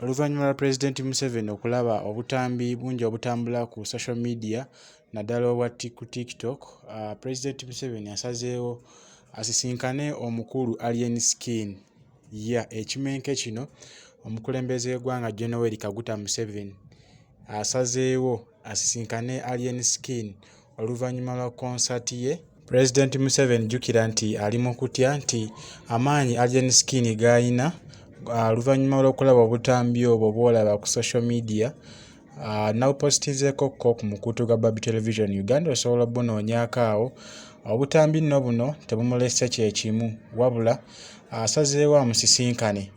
Oluvannyuma lwa Pulezidenti Museveni okulaba obutambi bungi obutambula ku social media naddala obwa ku TikTok, Pulezidenti Museveni asazeewo asisinkane omukulu Alien Skin ekimenke kino omukulembeze w'eggwanga Gen. Kaguta Museveni asazeewo asisinkane Alien Skin oluvannyuma lwa konsaati ye. Pulezidenti Museveni jjukira nti ali mu kutya nti amaanyi Alien Skin g'ayina oluvannyuma lw'okulaba obutambi obwo bw'olaba ku social media, nawupostinzeeko ku mukutu gwa Baby Television Uganda, osobola obunoonyaako awo. Obutambi nno buno tebumulese kye kimu, wabula asazeewo amusisinkane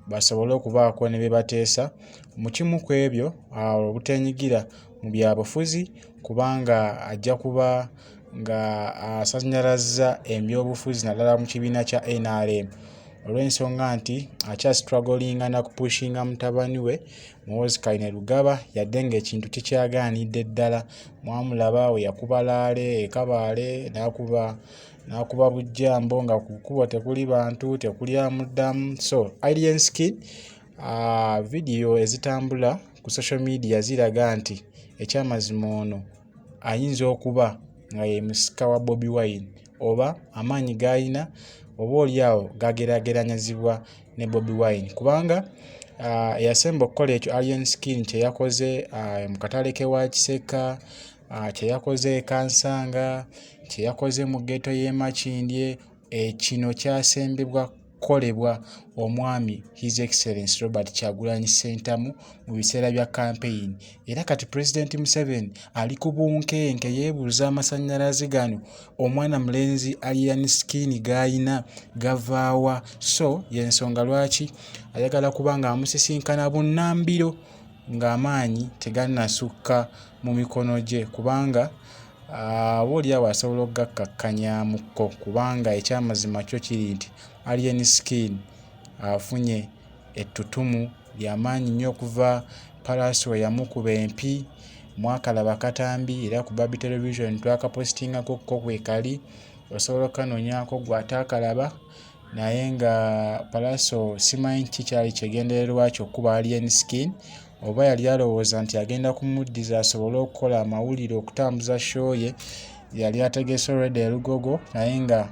basobole okubaako ne bye bateesa mu kimu ku ebyo obuteenyigira mu byabufuzi, kubanga ajja kuba nga asannyalazza ebyobufuzi naddala mu kibiina kya NRM olw'ensonga nti akyasituragolinga na kupushinga mutabani we Muhoozi Kainerugaba, yadde ng'ekintu kikyagaanidde ddala. Mwamulaba we yakuba Laale, Kabaale, n'akuba Bujjambo nga ku kkubo tekuli bantu, tekuli amuddamu. So Alien Skin, vidiyo ezitambula ku social media ziraga nti ekyamazima ono ayinza okuba nga ye musika wa Bobi Wine, oba amaanyi g'ayina oba oliawo gageraageranyizibwa ne Bobi Wine, kubanga yasemba okukola ekyo Alien Skin kye yakoze mu katale k'ewa Kiseka, kye yakoze e Kansanga, kye yakoze mu ggeto y'e Makindye. Kino kyasembebwa kukolebwa omwami His Excellency Robert Kyagulanyi Ssentamu mu biseera bya campaign, era kati Pulezidenti Museveni ali ku bunkenke yeebuuza amasannyalaze gano omwana mulenzi Alien Skin g'ayina gavaawa. So y'ensonga lwaki ayagala kuba nga amusisinkana bunnambiro ng'amaanyi tegannasukka mu mikono gye, kubanga oboolyawo asobola okugakkakkanyaamuko, kubanga ekyamazima kyo kiri nti Alien Skin afunye ettutumu ly'amaanyi nnyo okuva Palaso yamukuba empi mwakalaba katambi, era ku Baby Television twakapositingako ko kwekali, osobola okanoonyaako gwe ataakalaba, naye nga Palaso simanyi kikyali kyegendererwa kyo okuba Alien Skin, oba yali alowooza nti agenda kumuddiza asobole okukola amawulire okutambuza show ye. Yali ategese already erugogo, naye nga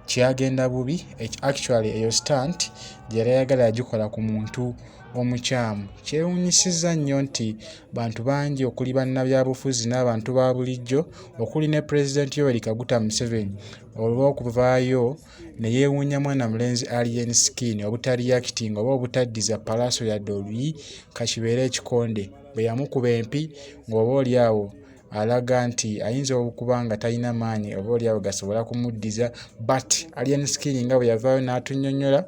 kyagenda bubi. Actually eyo stunt gy'era ayagala yagikola ku muntu omukyamu. Kyewuunyisizza nnyo nti bantu bangi okuli bannabyabufuzi n'abantu ba bulijjo okuli ne Pulezidenti Yoweri Kaguta Museveni olw'okuvaayo ne yeewuunya mwana mulenzi Alien Skin obutaliyakitinga oba obutaddiza Palaso yadde oluyi kakibeere ekikonde bwe yamukuba empi, ng'oboolyawo alaga nti ayinza okuba nga talina maanyi oboolyawo gasobola kumuddiza. But Alien Skin nga bwe yavaayo n'atunnyonnyola,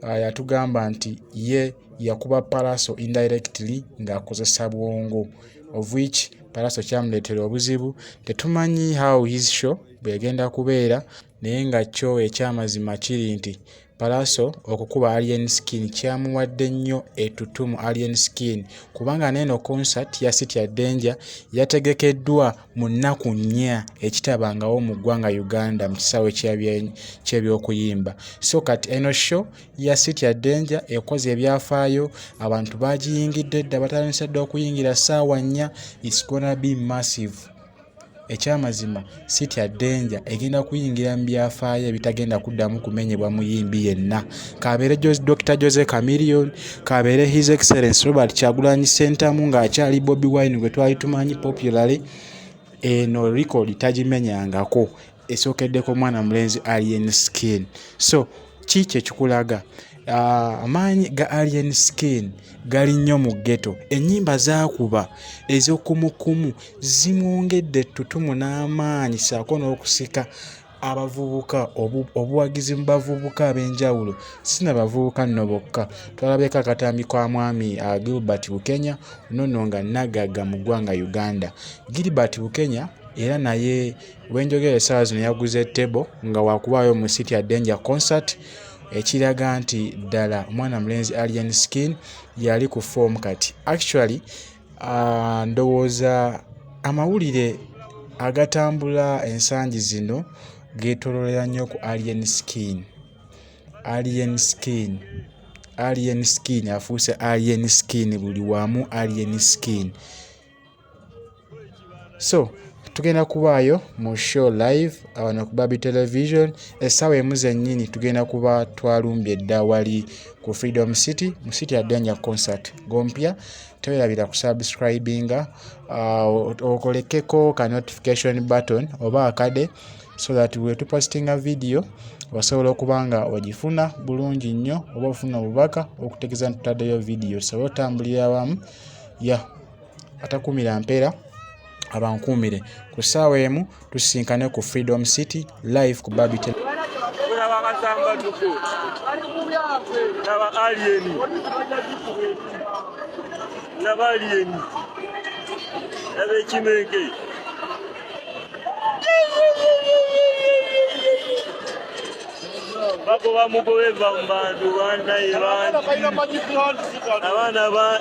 yatugamba nti ye yakuba Palaso indirectly ng'akozesa bwongo, of which Palaso kyamuleetera obuzibu. Tetumanyi how his show bw'egenda kubeera, naye nga kyo ekyamazima kiri nti Palaso okukuba Alien Skin kyamuwadde nnyo ettutumu Alien Skin, kubanga n'eno concert ya City ya Danger yategekeddwa mu nnaku 4 ekitabangawo mu ggwanga Uganda mu kisaawe ky'ebyokuyimba. So kati eno show ya City ya Danger ekoze ebyafaayo, abantu bagiyingidde dda batandise dda okuyingira ssaawa 4. It's gonna be massive. Ekyamazima City ya Danger egenda kuyingira mu byafaayo ebitagenda kuddamu kumenyebwa muyimbi yenna, kabeere Dr. Jose Chameleone, kabeere His Excellency Robert Kyagulanyi Ssentamu ng'akyali Bobi Wine gwe twali tumanyi popularly. Eno record tagimenyangako, esookeddeko mwana mulenzi Alien Skin. So ki kye kikulaga? Amaanyi ga Alien Skin gali nnyo mu ghetto. Ennyimba z'akuba ez'okumukumu zimwongedde ettutumu n'amaanyi, ssaako n'okusika abavubuka, obuwagizi mu bavubuka ab'enjawulo. Si na bavubuka nno bokka, twalabeko akatambi kwa mwami Gilbert Bukenya, nno nga nagagga mu ggwanga Uganda. Gilbert Bukenya era naye wenjogera essaawa zino yaguze ettebo nga waakubaayo mu City ya Danger concert, ekiraga nti ddala omwana mulenzi Alien Skin yali ku form kati. Actually ndowooza amawulire agatambula ensangi zino geetooloolera nnyo ku Alien Skin. Alien Skin alien skin, afuuse alien skin, buli wamu alien skin. So tugenda kubaayo mu show live wano ku Baby Television essaawa emu zennyini. Tugenda kuba twalumbye dda wali ku Freedom City mu City Adenya concert gompya. Tewerabira ku subscribinga, okolekeko ka notification button oba akade so that we tupostinga video wasobola okuba nga ogifuna bulungi nnyo oba ofuna obubaka okutegeeza nti tutaddeyo video. So otambulira wamu atakumira mpeera abankumire ku ssaawa emu tusisinkane ku Freedom City live ku Baby Television. Bago bamugobe bamba bantu bana ibandi abana ba